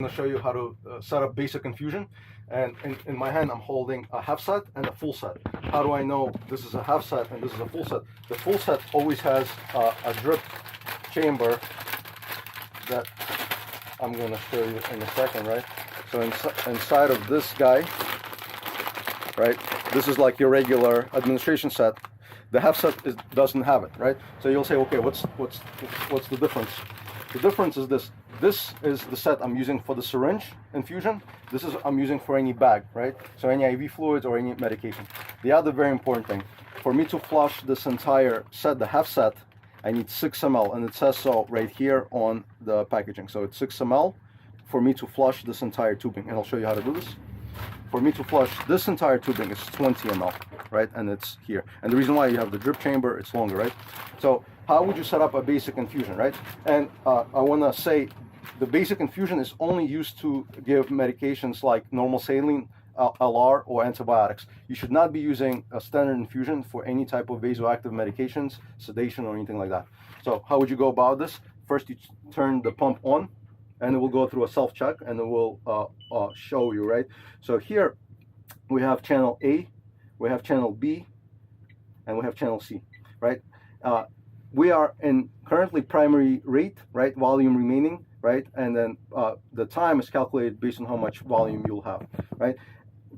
I'm going to show you how to set up basic infusion, and in my hand I'm holding a half set and a full set. How do I know this is a half set and this is a full set? The full set always has a drip chamber that I'm going to show you in a second, right? So inside of this guy, right, this is like your regular administration set. The half set doesn't have it, right? So you'll say, okay, what's the difference? The difference is this. This is the set I'm using for the syringe infusion. This is I'm using for any bag, right? So any IV fluids or any medication. The other very important thing, for me to flush this entire set, the half set, I need 6 ml, and it says so right here on the packaging. So it's 6 ml for me to flush this entire tubing, and I'll show you how to do this. For me to flush this entire tubing is 20 ml, right? And it's here. And the reason why you have the drip chamber, it's longer, right? So how would you set up a basic infusion, right? And I want to say the basic infusion is only used to give medications like normal saline, LR, or antibiotics. You should not be using a standard infusion for any type of vasoactive medications, sedation, or anything like that. So how would you go about this? First, you turn the pump on, and it will go through a self-check, and it will show you, right? So here we have channel A, we have channel B, and we have channel C, right? We are in currently primary rate, right? Volume remaining, right? And then the time is calculated based on how much volume you'll have, right?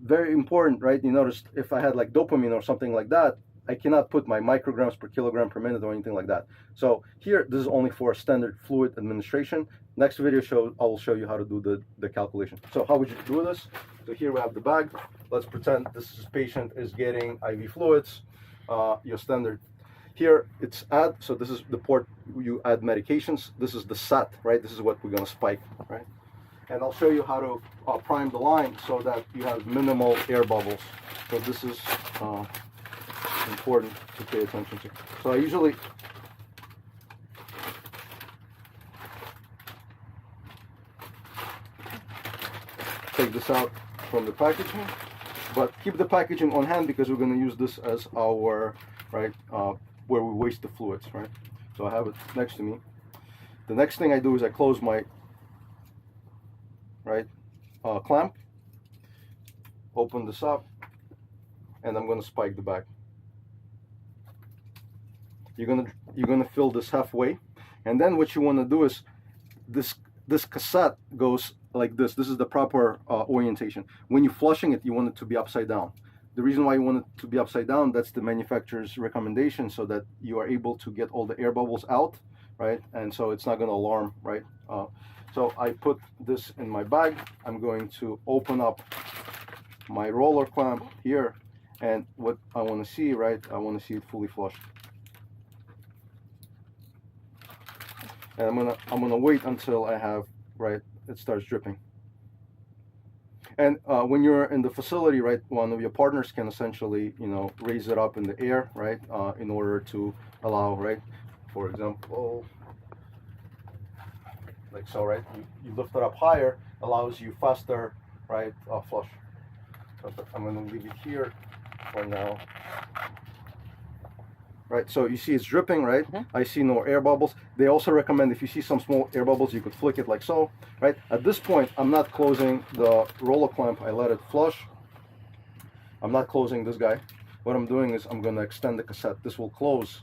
Very important, right? You notice if I had like dopamine or something like that, I cannot put my micrograms per kilogram per minute or anything like that. So here, this is only for a standard fluid administration. Next video I will show you how to do the calculation. So how would you do this? So here we have the bag. Let's pretend this patient is getting IV fluids, your standard. Here it's add, so this is the port you add medications. This is the set, right? This is what we're gonna spike, right? And I'll show you how to prime the line so that you have minimal air bubbles. So this is important to pay attention to. So I usually take this out from the packaging, but keep the packaging on hand because we're going to use this as our, right, where we waste the fluids, right? So I have it next to me. The next thing I do is I close my, right, clamp, open this up, and I'm going to spike the bag. You're gonna fill this halfway, and then what you want to do is this cassette goes like this. This is the proper orientation. When you're flushing it, you want it to be upside down. The reason why you want it to be upside down, that's the manufacturer's recommendation, so that you are able to get all the air bubbles out, right? And so it's not going to alarm, right? So I put this in my bag. I'm going to open up my roller clamp here, and what I want to see, right? I want to see it fully flushed. And I'm gonna wait until I have, right, it starts dripping. And when you're in the facility, right, one of your partners can essentially, you know, raise it up in the air, right, in order to allow, right, for example, like so, right, you lift it up higher, allows you faster, right, flush. So I'm gonna leave it here for now. Right, so you see it's dripping, right? Mm-hmm. I see no air bubbles. They also recommend if you see some small air bubbles, you could flick it like so, right? At this point, I'm not closing the roller clamp. I let it flush. I'm not closing this guy. What I'm doing is I'm going to extend the cassette. This will close.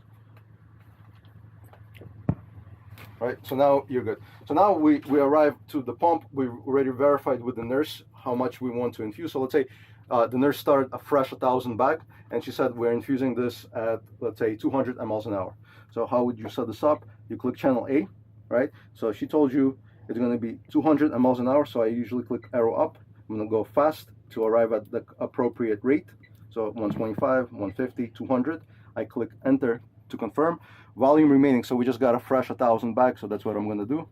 Right, so now you're good. So now we arrive to the pump. We've already verified with the nurse how much we want to infuse. So let's say the nurse started a fresh 1,000 bag, and she said we're infusing this at, let's say, 200 mLs an hour. So how would you set this up? You click channel A, right? So she told you it's going to be 200 mLs an hour, so I usually click arrow up. I'm going to go fast to arrive at the appropriate rate. So 125, 150, 200. I click enter to confirm. Volume remaining, so we just got a fresh 1,000 bags, so that's what I'm going to do.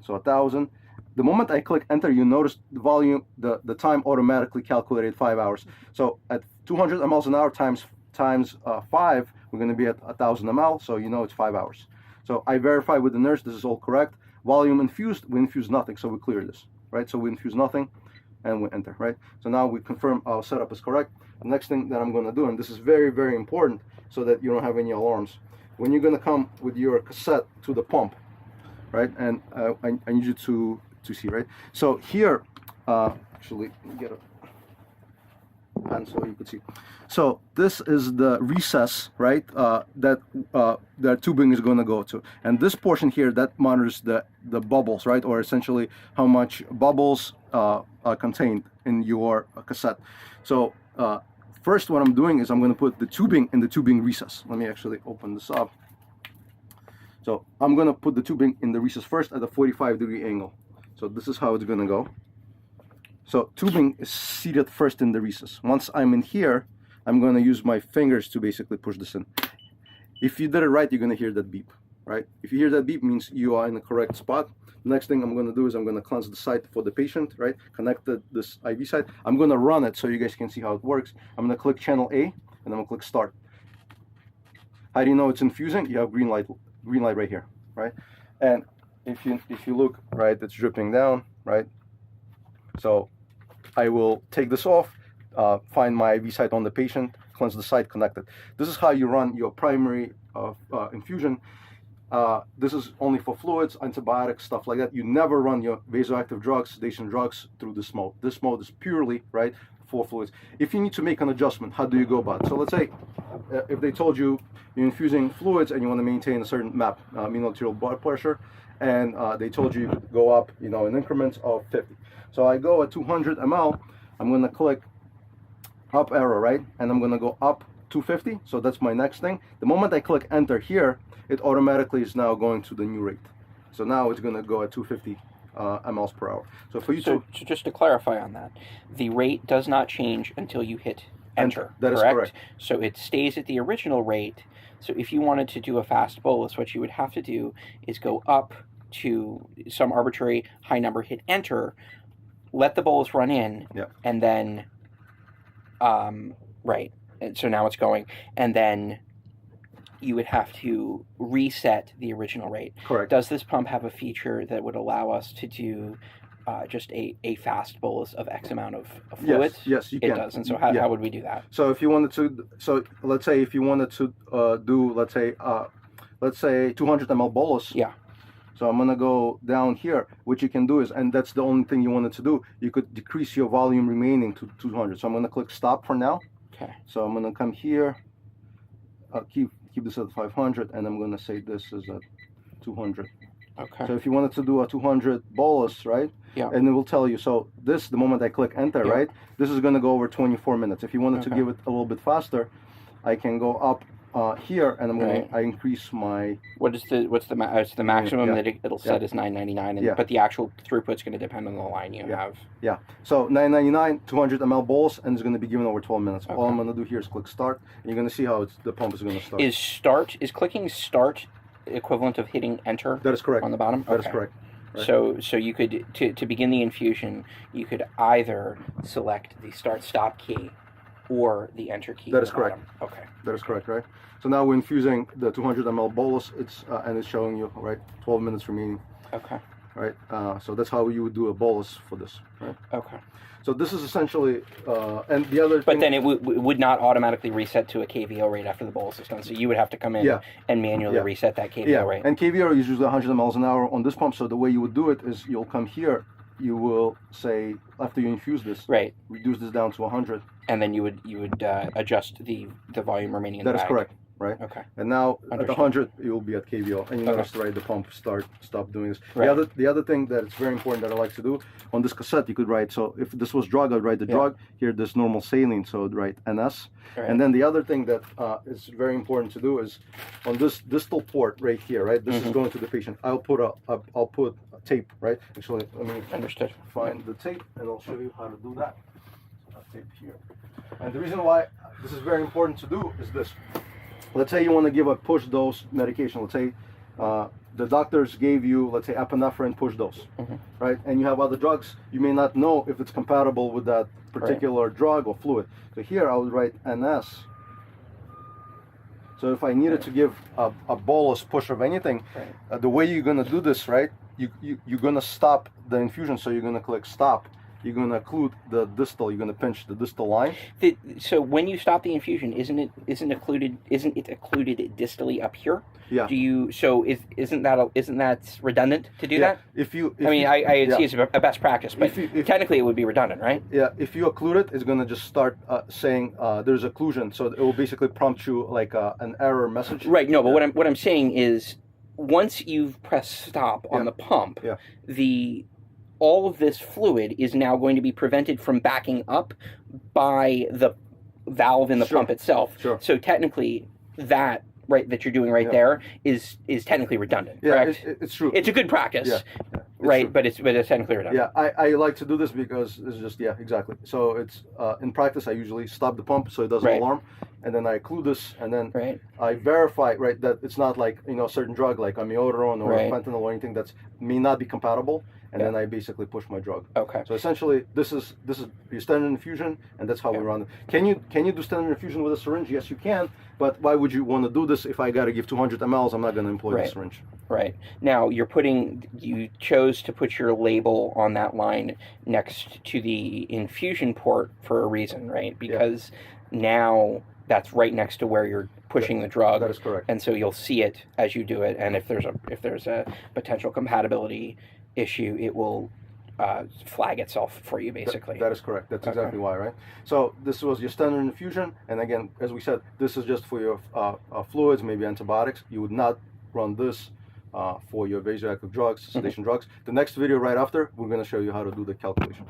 So 1,000. The moment I click enter, you notice the volume, the time automatically calculated 5 hours. So at 200 mLs an hour times 5, we're going to be at 1,000 ml, so you know it's 5 hours. So I verify with the nurse this is all correct. Volume infused, we infuse nothing, so we clear this, right? So we infuse nothing, and we enter, right? So now we confirm our setup is correct. The next thing that I'm going to do, and this is very, very important so that you don't have any alarms. When you're going to come with your cassette to the pump, right? And I need you to see, right? So here, actually, let me get a pen so you can see. So this is the recess, right? That the tubing is going to go to, and this portion here that monitors the bubbles, right? Or essentially how much bubbles are contained in your cassette. So first, what I'm doing is I'm going to put the tubing in the tubing recess. Let me actually open this up. So I'm going to put the tubing in the recess first at a 45-degree angle. So this is how it's going to go. So tubing is seated first in the recess. Once I'm in here, I'm going to use my fingers to basically push this in. If you did it right, you're going to hear that beep, right? If you hear that beep, means you are in the correct spot. The next thing I'm going to do is I'm going to cleanse the site for the patient, right? Connect this IV site. I'm going to run it so you guys can see how it works. I'm going to click channel A, and I'm going to click start. How do you know it's infusing? You have green light right here, right? And if you look, right, it's dripping down, right? So I will take this off, find my IV site on the patient, cleanse the site, connect it. This is how you run your primary infusion. This is only for fluids, antibiotics, stuff like that. You never run your vasoactive drugs, sedation drugs through this mode. This mode is purely, right, for fluids. If you need to make an adjustment, how do you go about it? So let's say if they told you you're infusing fluids and you want to maintain a certain MAP, mean arterial blood pressure, and they told you could go up, in increments of 50. So I go at 200 ml, I'm going to click up arrow, right? And I'm going to go up 250. So that's my next thing. The moment I click enter here, it automatically is now going to the new rate. So now it's going to go at 250 mLs per hour. So for you so just to clarify on that, the rate does not change until you hit enter. That is correct? correct. So it stays at the original rate. So if you wanted to do a fast bolus, what you would have to do is go up to some arbitrary high number, hit enter, let the bolus run in, and then, right, and so now it's going, and then you would have to reset the original rate. Correct. Does this pump have a feature that would allow us to do just a fast bolus of X amount of fluids? Yes, you can. It does, and so how would we do that? So if you wanted to, let's say if you wanted to do, let's say 200 ml bolus. Yeah. So I'm gonna go down here. What you can do is, and that's the only thing you wanted to do, you could decrease your volume remaining to 200. So I'm gonna click stop for now. Okay. So I'm gonna come here, keep this at 500, and I'm gonna say this is at 200. Okay. So if you wanted to do a 200 bolus, right? Yeah. And it will tell you. So this, the moment I click enter, right? This is gonna go over 24 minutes. If you wanted to give it a little bit faster, I can go up here, and I'm gonna I increase my. What's the maximum that it'll set is 999, but the actual throughput's going to depend on the line you have. Yeah. So 999, 200 ml bolus, and it's going to be given over 12 minutes. All I'm going to do here is click start, and you're going to see how the pump is going to start. Is clicking start equivalent of hitting enter? That is correct. On the bottom. That is correct. Right. So you could to begin the infusion, you could either select the start-stop key or the enter key. That is correct. Okay. That is correct, right? So now we're infusing the 200 ml bolus. And it's showing you 12 minutes remaining. Okay. Right. So that's how you would do a bolus for this. Right. Okay. So this is essentially, and the other. But then it would not automatically reset to a KVO rate after the bolus is done. So you would have to come in and manually reset that KVO rate. And KVO is usually 100 mLs an hour on this pump. So the way you would do it is you'll come here. You will say after you infuse this, reduce this down to 100, and then you would adjust the volume remaining in the bag. That is correct, right? Okay. And now at 100, you will be at KVO, and you notice the pump stop doing this. Right. The other thing that is very important that I like to do on this cassette, you could write. So if this was drug, I'd write the drug. Here, this normal saline, so I'd write NS. Right. And then the other thing that is very important to do is on this distal port right here, right? This is going to the patient. I'll put a tape, right? Actually, let me find the tape, and I'll show you how to do that. So tape here. And the reason why this is very important to do is this. Let's say you want to give a push dose medication. Let's say the doctors gave you, let's say, epinephrine push dose, right? And you have other drugs. You may not know if it's compatible with that particular drug or fluid. So here I would write NS. So if I needed to give a bolus push of anything, the way you're going to do this, right? You're going to stop the infusion. So you're going to click stop, you're going to occlude the distal. You're going to pinch the distal line. So when you stop the infusion, isn't it occluded distally up here? Yeah. Isn't that redundant to do that? If you, I see it's a best practice, but technically it would be redundant, right? Yeah. If you occlude it, it's going to just start saying there's occlusion, so it will basically prompt you like an error message. Right. No, but what I'm saying is, once you've pressed stop on the pump, all of this fluid is now going to be prevented from backing up by the valve in the pump itself. Sure. So technically, that you're doing there is technically redundant. Correct? It's true. It's a good practice. True. But it's technically redundant. Yeah, I like to do this because it's just exactly. So it's in practice I usually stop the pump so it doesn't alarm, and then I occlude this, and then I verify that it's not like a certain drug like amiodarone or fentanyl or anything that's may not be compatible, and then I basically push my drug. Okay. So essentially this is your standard infusion, and that's how we run it. Can you do standard infusion with a syringe? Yes, you can. But why would you want to do this if I got to give 200 mLs? I'm not going to employ the syringe. Right. Now, you chose to put your label on that line next to the infusion port for a reason, right? Because now that's right next to where you're pushing the drug. That is correct. And so you'll see it as you do it, and if there's a potential compatibility issue, it will flag itself for you, basically. That is correct. That's exactly why, right? So this was your standard infusion, and again, as we said, this is just for your fluids, maybe antibiotics. You would not run this for your vasoactive drugs, sedation drugs. The next video right after, we're going to show you how to do the calculation.